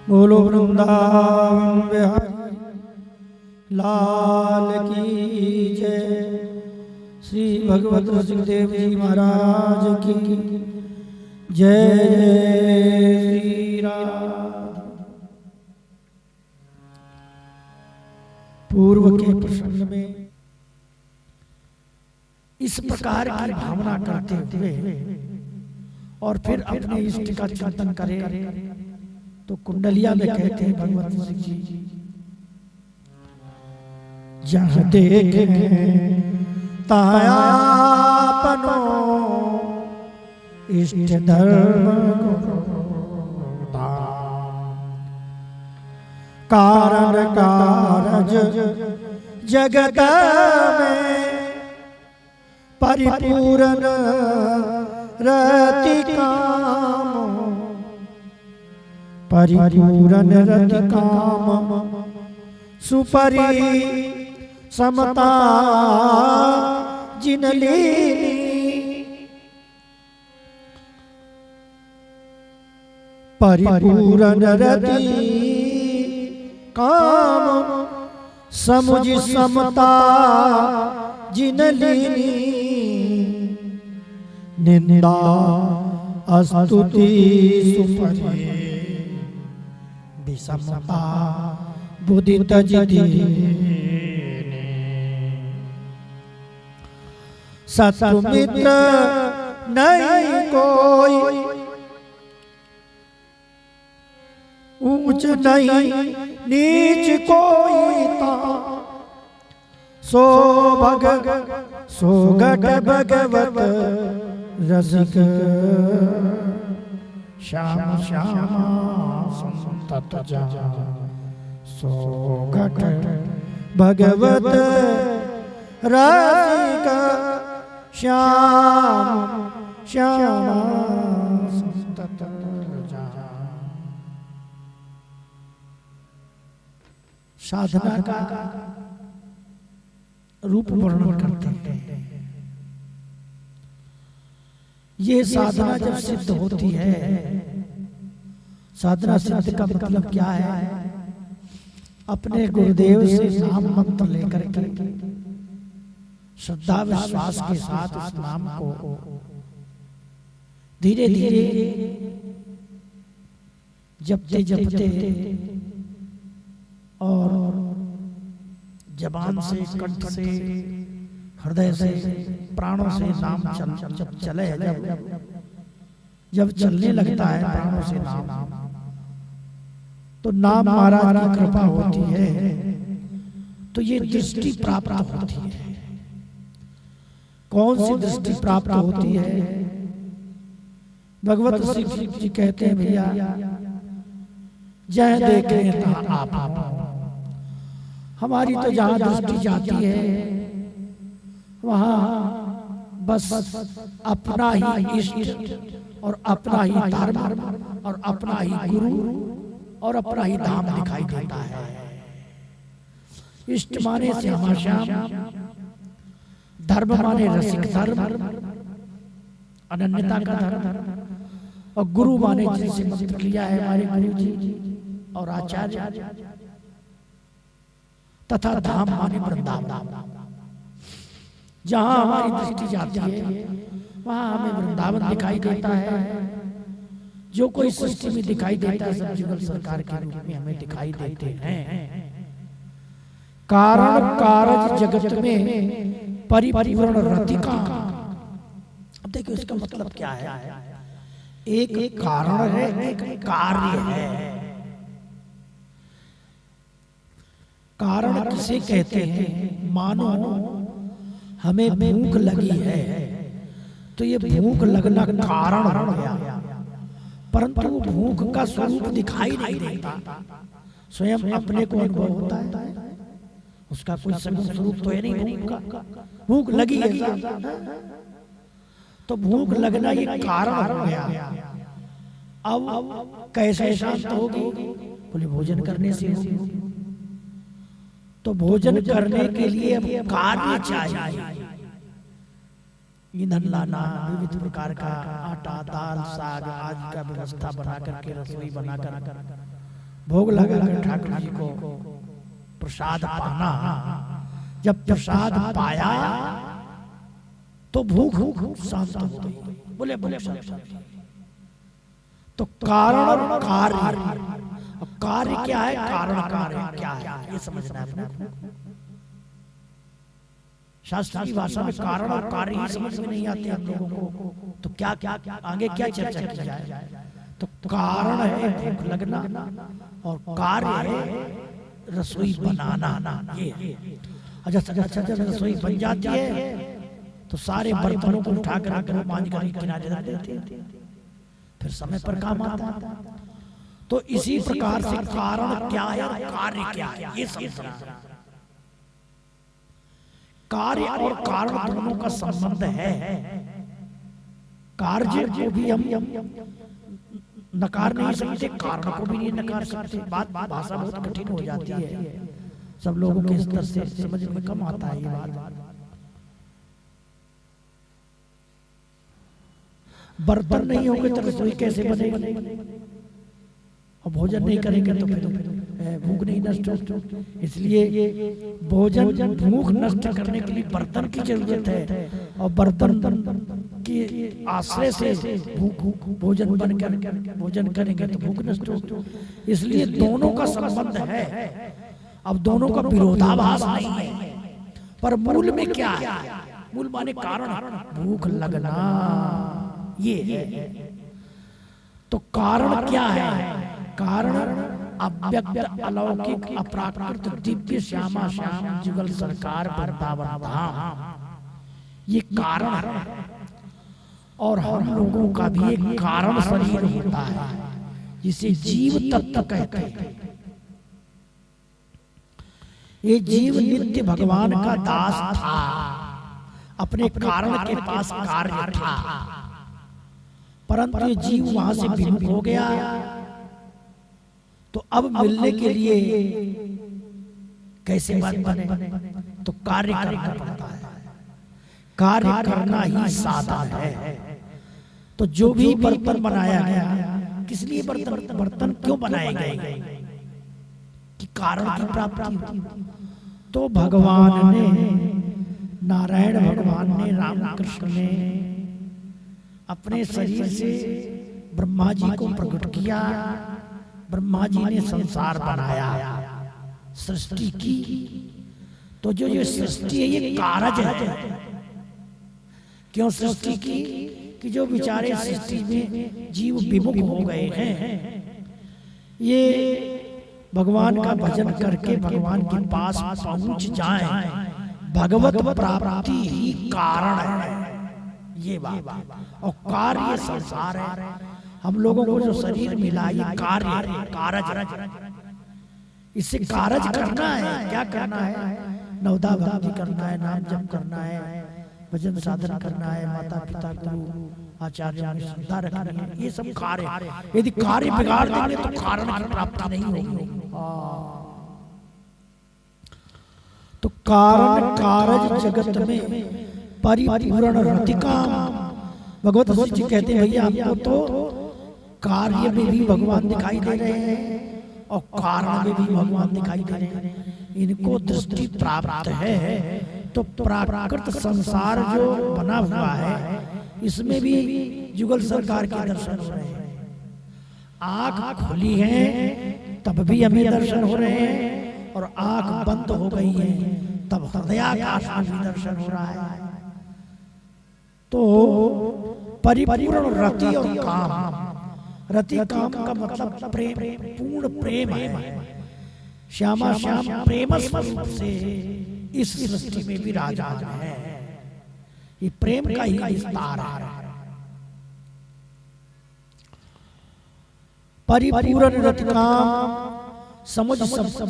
बोलो वृंदावन बिहारी लाल की जय। श्री भगवत सुखदेव जी महाराज की जय। जय श्री राम। पूर्व के प्रसंग में इस प्रकार की भावना करते हुए और फिर अपने इष्ट का चिंतन करें तो कुंडलिया में कहते हैं भगवत सिंह जी, जहाँ देखे तायापनो इष्ट धर्म कारण कारज जगत में परिपूर्ण रति काम, परिपूर्ण रति काम सुपरि समता जिन लीनी। परिपूर्ण रति काम समुझ समता जिन लीनी। निंदा स्तुति सुपरि विषमता बुद्धि तजि। सतमित्र नहीं कोई ऊंच नहीं नीच कोई ता। सो घट भगवत रसिक श्याम श्याम संतत जा। सो घट भगवत रसिक श्याम श्याम संतत जा। साधना का रूप वर्णन करते हैं। ये साधना जब सिद्ध होती है, साधना सिद्ध का मतलब क्या है? अपने गुरुदेव से नाम मंत्र लेकर के श्रद्धा विश्वास के साथ उस नाम को धीरे धीरे जपते जपते और जबान से, कंठ से, हृदय से, प्राणों से नाम जब चले, जब चलने लगता है प्राणों से नाम, तो नाम महाराज की कृपा होती है तो ये दृष्टि प्राप्त होती है। कौन सी दृष्टि प्राप्त होती है? भगवत सिंह जी कहते हैं, भैया जय देखें तहाँ आप। हमारी तो जहाँ दृष्टि जाती है वहाँ बस अपना ही इष्ट और अपना ही धर्म और अपना ही गुरु और अपना ही धाम दिखाई देता है। इष्ट माने श्यामा श्याम, धर्म माने रसिक धर्म, अनन्यता का धर्म, और गुरु माने जिनसे मंत्र लिया है हमारे गुरु जी और आचार्य, तथा धाम माने वृंदावन। जहां हमारी दृष्टि जाती है वहां हमें वृंदावन दिखाई देता है। जो कोई सृष्टि में दिखाई देता है सब जुगल सरकार के रूप में हमें दिखाई देते हैं। कारण कारज जगत में परिपूर्ण रति का। अब देखिए उसका मतलब क्या है? एक कारण है, एक कार्य है। कारण किसे कहते हैं? मानो हमें भूख लगी है तो ये भूख लगना कारण हो गया, परंतु वो भूख का स्वरूप दिखाई नहीं देता। स्वयं अपने को अनुभव होता है, उसका कोई सगुण स्वरूप तो है नहीं भूख का। भूख लगी है तो भूख लगना ये कारण हो गया। अब कैसे शांत होगी? बोले भोजन करने से होगी। तो भोजन करने के लिए अब कार्य चाहिए। ईंधन लाना, विविध प्रकार का आटा, दाल, साग आदि का व्यवस्था बना करके, रसोई बनाकर भोग लगा कर ठाकुर जी को प्रसाद पाना, जब प्रसाद पाया तो भूख शांत हो गई। बोले तो कारण और कार्य, कार्य क्या है, कारण कार्य क्या है, ये समझना है अपने। शास्त्र की भाषा में कारण और कार्य ही समझ में नहीं आते हम लोगों को, तो क्या क्या आगे क्या चर्चा की जाए। तो कारण है भूख लगना और कार्य है रसोई बनाना। ये अच्छा रसोई बन जाती है तो सारे बर्तनों को उठा कर मांझ कर किनारे रख देते हैं, फिर समय पर काम आता। तो इसी प्रकार से कारण क्या है और कार्य क्या है ये समझना। कार्य और कारण दोनों का संबंध है। कार्य को भी हम नकार नहीं सकते, कारण को भी नहीं नकार सकते। बात भाषा बहुत कठिन हो जाती है, सब लोगों के स्तर से समझ में कम आता है ये बात। बर्तन नहीं होंगे तो रसोई कैसे बनेगी, और भोजन नहीं करेंगे तो फिर भूख नहीं नष्ट हो। इसलिए भोजन भूख नष्ट करने के लिए बर्तन की जरूरत है, और बर्तन के आश्रय से भोजन बनकर भोजन करेंगे तो भूख नष्ट हो। इसलिए दोनों का संबंध है। अब दोनों का विरोधाभास नहीं है, पर मूल में क्या है, मूल माने कारण, भूख लगना ये है। तो कारण क्या है, कारण अव्यक्त अलौकिक अपराकृत दिव्य श्यामा श्याम जुगल सरकार वृंदावन धाम, ये कारण है। और हम लोगों का भी एक कारण शरीर होता है जिसे जीव तत्व कहते हैं। ये जीव नित्य भगवान का दास था, अपने कारण के पास कार्य था, परंतु ये जीव वहां से विमुख हो गया। तो अब मिलने के लिए कैसे बात बने, तो कार्य करना पड़ता है। कार्य करना ही साधन है। तो जो भी बर्तन बनाया गया, किस लिए बर्तन क्यों बनाए गए, कि कारण की प्राप्ति हो। तो भगवान ने, नारायण भगवान ने, रामकृष्ण ने अपने शरीर से ब्रह्मा जी को प्रकट किया। ब्रह्मा जी ने संसार बनाया, सृष्टि की। तो जो ये सृष्टि है ये कारज है। क्यों सृष्टि की, कि जो बेचारे सृष्टि में जीव विमुख हो गए हैं, ये भगवान का भजन करके भगवान के पास पहुंच जाएं। भगवत प्राप्ति ही कारण है ये बात। और कार्य संसार है। हम लोगों को जो शरीर मिला ये कार्य, कारज, इससे कारज करना है। क्या करना है, नवदा भक्ति करना है, नाम जप करना है, भजन साधन करना है, माता पिता गुरु आचार्य में श्रद्धा रखनी है। ये सब कार्य, यदि कार्य बिगाड़ देंगे तो कारण की प्राप्ति नहीं होगी। तो कारण कारज जगत में परिपूर्ण रतिका। भगवत जी कहते हैं भैया आपको तो कार्य में भी भगवान दिखाई दे रहे हैं और कारण में भी भगवान दिखाई दे रहे हैं। इनको दृष्टि प्राप्त है। तो प्राकृत संसार जो बना हुआ है इसमें भी जुगल सरकार के दर्शन हो रहे हैं। आंख खुली है तब भी हमें दर्शन हो रहे हैं, और आंख बंद हो गई है तब हृदयाकाश में भी दर्शन हो रहा है। तो परिपूर्ण रति और काम, रति काम का मतलब प्रेम, पूर्ण प्रेम है। श्यामा श्याम प्रेम स्वरूप से इस सृष्टि में भी राजा है। ये प्रेम का ही विस्तार है। परिपूर्ण रति काम समझ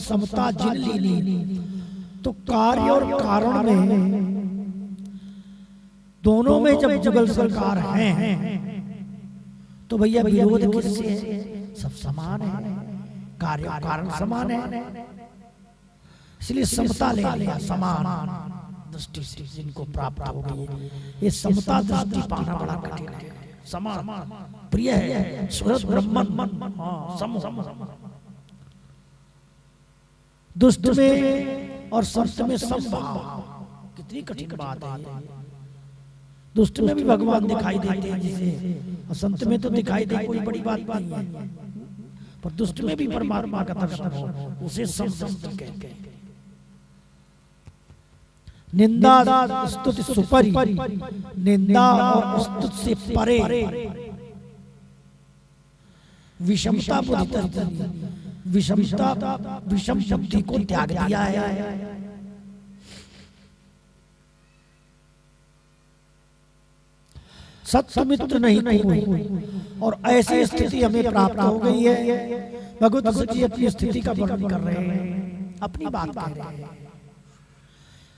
समता जिन लीनी। तो कार्य और कारण में दोनों में जब जुगल सरकार है तो भैया विरोध किससे है, सब समान है, कार्य और कारण समान है। इसलिए समता ले लिया, समान दृष्टि से जिनको प्राप्त हो गई। ये समता दृष्टि पाना बड़ा कठिन है। समान प्रिय है, सूरज ब्रह्मन सम दुष्ट में और संत में समभाव। कितनी कठिन बात है ये। दुष्ट में भी भगवान दिखाई देते हैं जिसे, और संत में तो दिखाई दे कोई बड़ी बात नहीं है, पर दुष्ट में भी परमात्मा का दर्शन हो उसे समदृष्टि कहते हैं। निंदा स्तुति सुपरि, निंदा और स्तुति से परे, विषमता बुद्धि तर्जनी, विषमता विषम बुद्धि को त्याग दिया है। सत्य मित्र नहीं कोई, और ऐसी स्थिति हमें प्राप्त हो गई है। भगवत जी अपनी स्थिति का वर्णन कर रहे हैं, अपनी बात कह रहे हैं।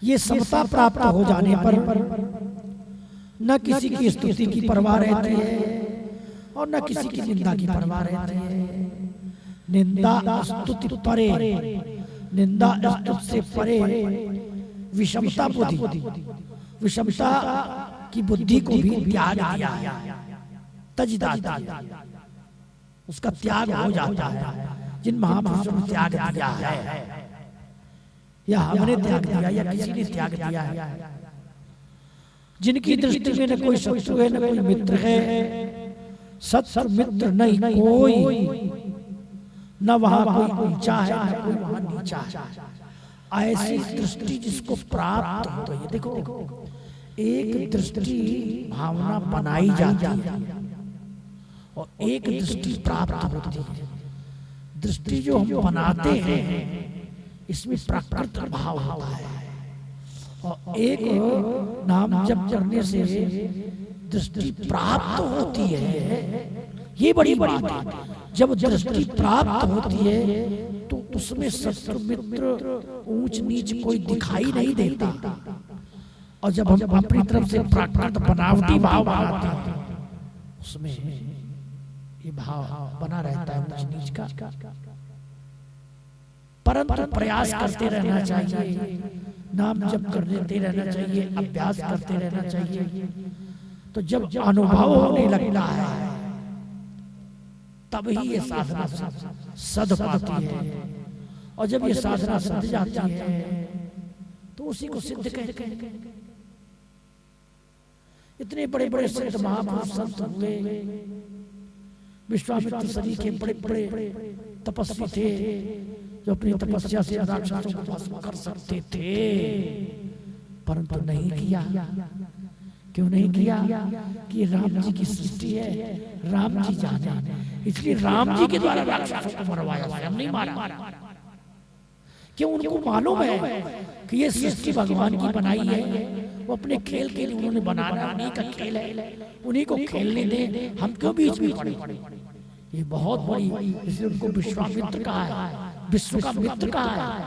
ये समता प्राप्त हो जाने पर न किसी की स्तुति की परवाह रहती है और न किसी की निंदा की परवाह रहती है। निंदा स्तुति परे, निंदा स्तुति से परे विषमता बुद्धि, विषमता की बुद्धि को भी त्याग दिया, तज दिया, उसका त्याग हो जाता है। जिन महापुरुषों ने त्याग दिया है, या हमने त्याग दिया या किसी ने त्याग दिया है, जिनकी दृष्टि में न कोई शत्रु है न कोई मित्र है, सत्य मित्र नहीं कोई, न वहां कोई ऊंचा है न कोई वहां नीचा है। ऐसी दृष्टि जिसको प्राप्त हो गई, देखो एक दृष्टि भावना बनाई जाती है और एक दृष्टि प्राप्त होती है। दृष्टि जो हम बनाते हैं इसमें प्राकृत भाव होता है, और एक नाम जप करने से दृष्टि प्राप्त होती है। ये बड़ी बात है। जब दृष्टि प्राप्त होती है तो उसमें शत्रु मित्र ऊंच नीच कोई दिखाई नहीं देता, और जब हम अपनी तरफ से प्राकृत बनावटी भाव बनाते हैं उसमें ये भाव बना रहता है ऊंच नीच का। परंतु प्रयास करते रहना चाहिए, नाम जप करते रहना चाहिए, अभ्यास करते रहना चाहिए। तो जब अनुभव होने लगता है तब ही ये साधना सद पाती है, और जब ये साधना सद जाती है तो उसी को सिद्ध कहते हैं। इतने बड़े बड़े संत महापुरुष संत हुए, विश्वामित्र सरी के बड़े बड़े तपस्वी थे जो अपनी तपस्या से राक्षसों को भस्म कर सकते थे, परंतु नहीं किया। क्यों नहीं किया? कि राम जी की सृष्टि है, राम जी जाने, इसलिए राम जी के द्वारा राक्षसों को मरवाया, स्वयं नहीं मारा। क्यों? उनको मालूम है कि ये सृष्टि भगवान की बनाई है, वो अपने खेल के लिए उन्होंने बनाना, उन्हीं का खेल है, उन्हीं को खेलने दे, हम क्यों बीच में पड़े। ये बहुत बड़ी, इसलिए उनको विश्वामित्र कहा है, विश्व का मित्र कहा है।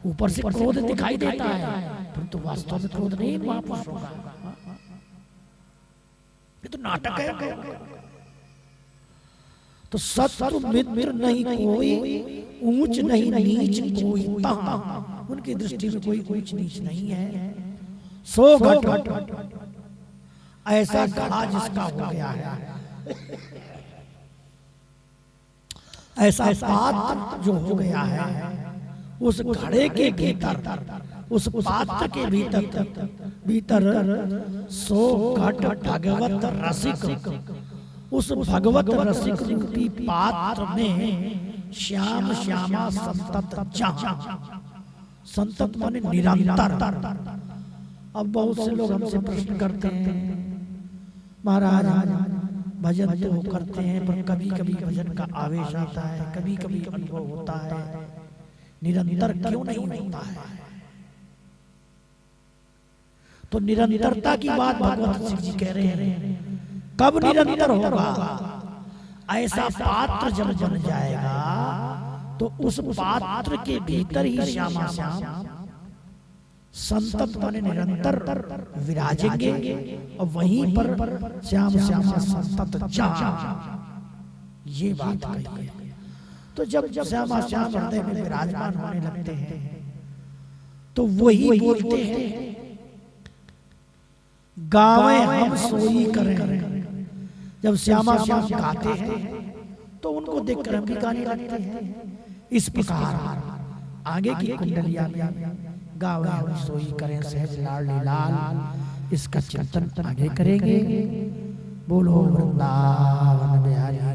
ऊपर से क्रोध दिखाई देता है परंतु वास्तव में क्रोध नहीं महापुरुषों का, ये तो नाटक है। तो सत्य मित्र नहीं कोई, ऊंच नहीं नीच कोई ता, उनकी दृष्टि में कोई ऊंच नीच नहीं है। सो घट ऐसा घड़ा जिसका हो गया है, ऐसा पात्र जो हो गया है, उस घड़े के भीतर, उस पात्र के भीतर सो घट भगवत रसिक, उस भगवत रसिक रूपी पात्र में श्याम श्यामा संतत जहां, संतत माने निरंतर। अब बहुत से लोग हमसे प्रश्न करते हैं, महाराज भजन तो करते हैं पर कभी कभी भजन का आवेश आता है, कभी कभी अनुभव होता है, निरंतर क्यों नहीं होता है? तो निरंतरता की बात भगवत सिंह जी कह रहे हैं। कब निरंतर होगा? ऐसा पात्र जब बन जाएगा तो उस पात्र के भीतर ही श्यामा श्याम संतत माने निरंतर विराजेंगे, और वहीं पर श्याम श्यामा संतत जहां, ये बात कही है। तो जब श्यामा श्याम हृदय में विराजमान होने लगते हैं तो वही बोलते हैं, गावे हम सोई करें। जब श्यामा श्याम गाते हैं तो उनको देखकर हम भी गाने लगते हैं। इस प्रकार आगे की कुंडलिया में गावे हम सोई करें सहज लाडली लाल, इसका चिंतन आगे करेंगे। बोलो वृंदावन बिहारी